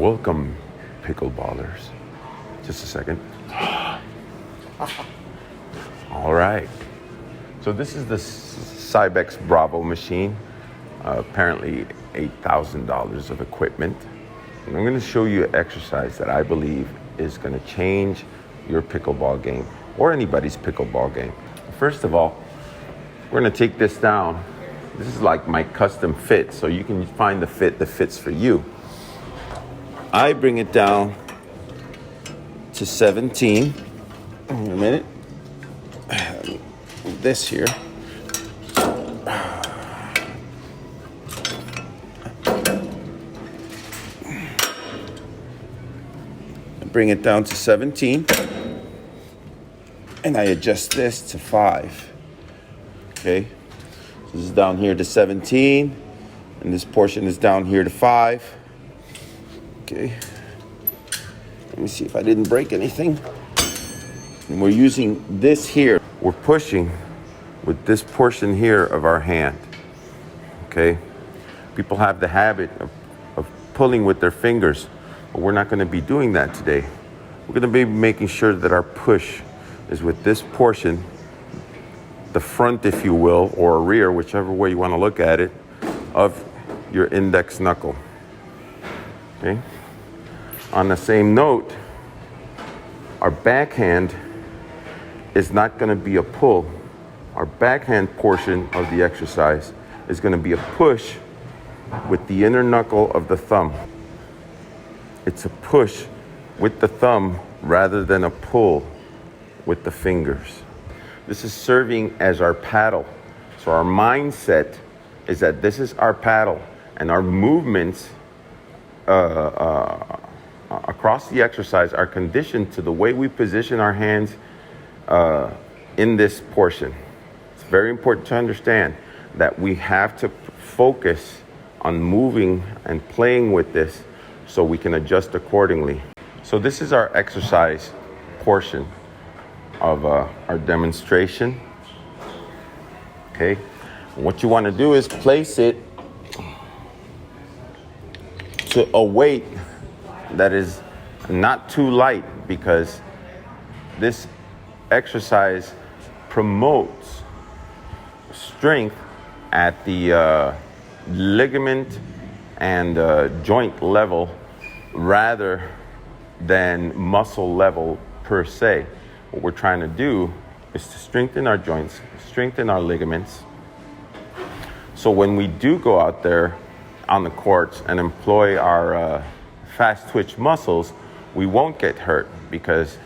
Welcome, pickleballers. Just a second. All right. So this is the Cybex Bravo machine. Apparently $8,000 of equipment. And I'm going to show you an exercise that I believe is going to change your pickleball game or anybody's pickleball game. First of all, we're going to take this down. This is like my custom fit, so you can find the fit that fits for you. I bring it down to 17. Wait a minute. This here. Bring it down to 17. And I adjust this to 5. Okay. So this is down here to 17. And this portion is down here to 5. Okay. Let me see if I didn't break anything. And we're using this here. We're pushing with this portion here of our hand. Okay. People have the habit of pulling with their fingers, but we're not going to be doing that today. We're going to be making sure that our push is with this portion, the front, if you will, or rear, whichever way you want to look at it, of your index knuckle. Okay. On the same note, our backhand is not going to be a pull. Our backhand portion of the exercise is going to be a push with the inner knuckle of the thumb. It's a push with the thumb rather than a pull with the fingers. This is serving as our paddle. So our mindset is that this is our paddle, and our movements across the exercise are conditioned to the way we position our hands in this portion. It's very important to understand that we have to focus on moving and playing with this so we can adjust accordingly. So this is our exercise portion of our demonstration. Okay, what you want to do is place it to a weight that is not too light, because this exercise promotes strength at the ligament and joint level rather than muscle level per se. What we're trying to do is to strengthen our joints, strengthen our ligaments. So when we do go out there on the courts and employ our fast twitch muscles, we won't get hurt, because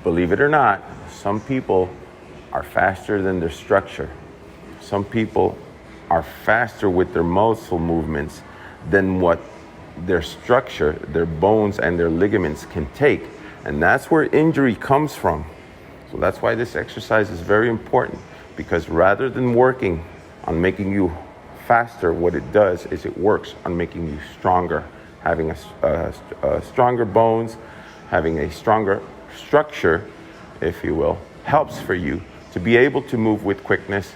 believe it or not, some people are faster than their structure. Some people are faster with their muscle movements than what their structure, their bones and their ligaments can take. And that's where injury comes from. So that's why this exercise is very important, because rather than working on making you faster, what it does is it works on making you stronger. Having a stronger bones, having a stronger structure, if you will, helps for you to be able to move with quickness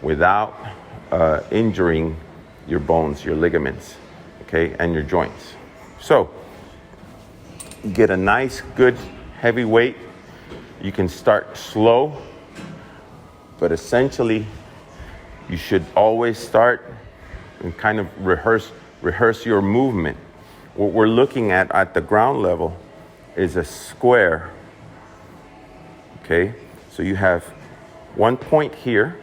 without injuring your bones, your ligaments, okay, and your joints. So get a nice, good, heavy weight. You can start slow, but essentially you should always start and kind of rehearse your movement. What we're looking at the ground level is a square. Okay, so you have 1 point here,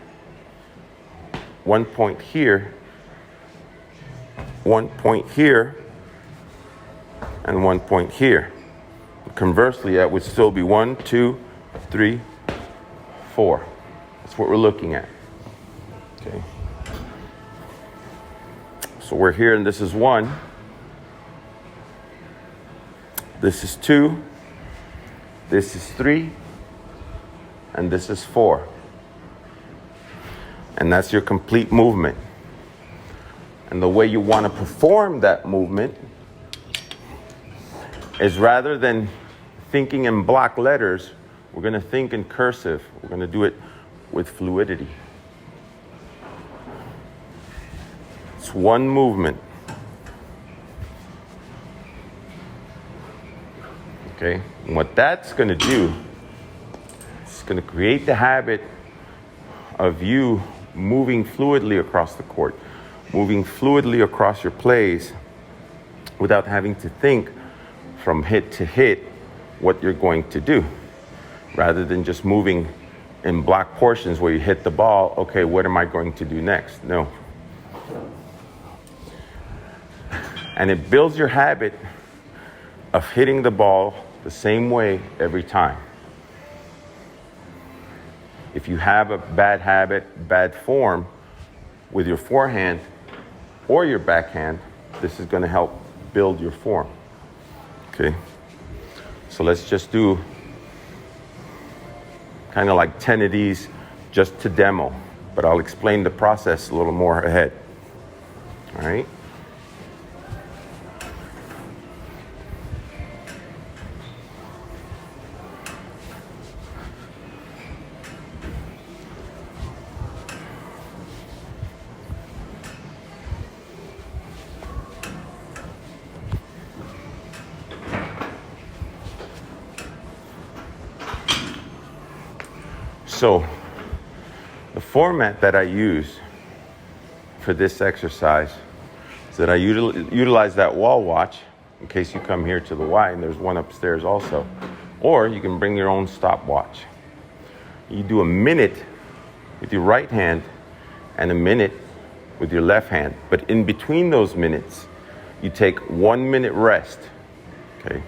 1 point here, 1 point here, and 1 point here. Conversely, that would still be 1, 2, 3, 4. That's what we're looking at. Okay. So we're here, and this is 1. This is 2. This is 3. And this is 4. And that's your complete movement. And the way you want to perform that movement is, rather than thinking in block letters, we're going to think in cursive. We're going to do it with fluidity. It's one movement. Okay, and what that's going to do, it's going to create the habit of you moving fluidly across the court, moving fluidly across your plays without having to think from hit to hit what you're going to do, rather than just moving in block portions where you hit the ball. Okay, what am I going to do next? No. And it builds your habit of hitting the ball the same way every time. If you have a bad habit, bad form with your forehand or your backhand, this is going to help build your form. Okay, so let's just do kind of like 10 of these just to demo, but I'll explain the process a little more ahead. All right. So the format that I use for this exercise is that I utilize that wall watch in case you come here to the Y, and there's one upstairs also. Or you can bring your own stopwatch. You do a minute with your right hand and a minute with your left hand. But in between those minutes, you take 1 minute rest. Okay?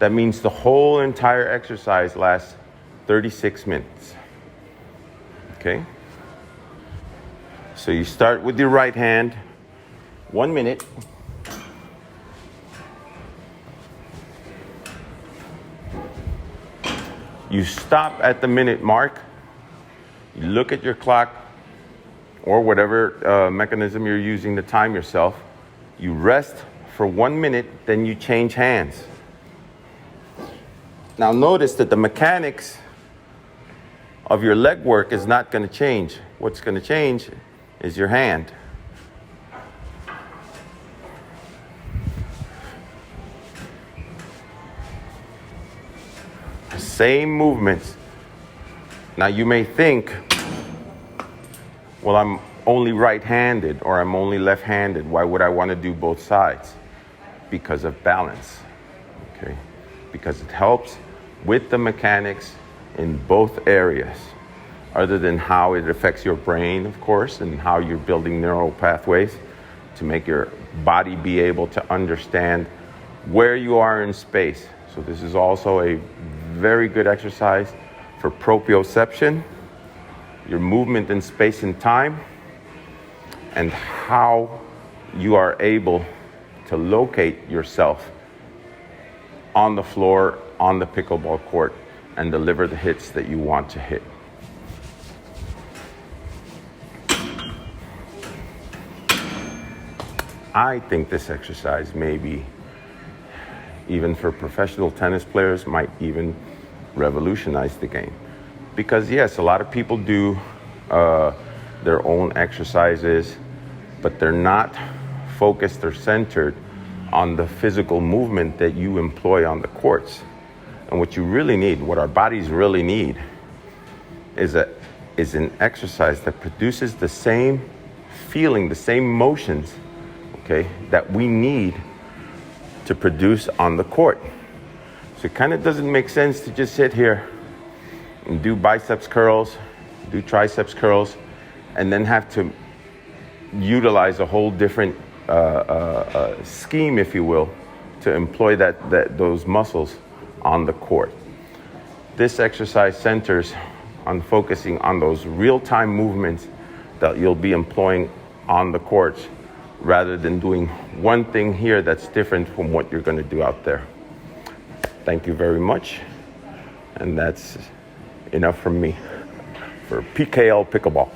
That means the whole entire exercise lasts 36 minutes. Okay, so you start with your right hand, 1 minute. You stop at the minute mark. You look at your clock or whatever mechanism you're using to time yourself. You rest for 1 minute, then you change hands. Now notice that the mechanics of your leg work is not going to change. What's going to change is your hand. Same movements. Now you may think, well, I'm only right-handed or I'm only left-handed. Why would I want to do both sides? Because of balance. Okay? Because it helps with the mechanics in both areas, other than how it affects your brain, of course, and how you're building neural pathways to make your body be able to understand where you are in space. So this is also a very good exercise for proprioception, your movement in space and time, and how you are able to locate yourself on the floor, on the pickleball court, and deliver the hits that you want to hit. I think this exercise maybe, even for professional tennis players, might even revolutionize the game. Because yes, a lot of people do their own exercises, but they're not focused or centered on the physical movement that you employ on the courts. And what you really need, what our bodies really need, is an exercise that produces the same feeling, the same motions, okay, that we need to produce on the court. So it kind of doesn't make sense to just sit here and do biceps curls, do triceps curls, and then have to utilize a whole different scheme, if you will, to employ those muscles on the court. This exercise centers on focusing on those real-time movements that you'll be employing on the courts, rather than doing one thing here that's different from what you're going to do out there. Thank you very much. And that's enough from me for PKL Pickleball.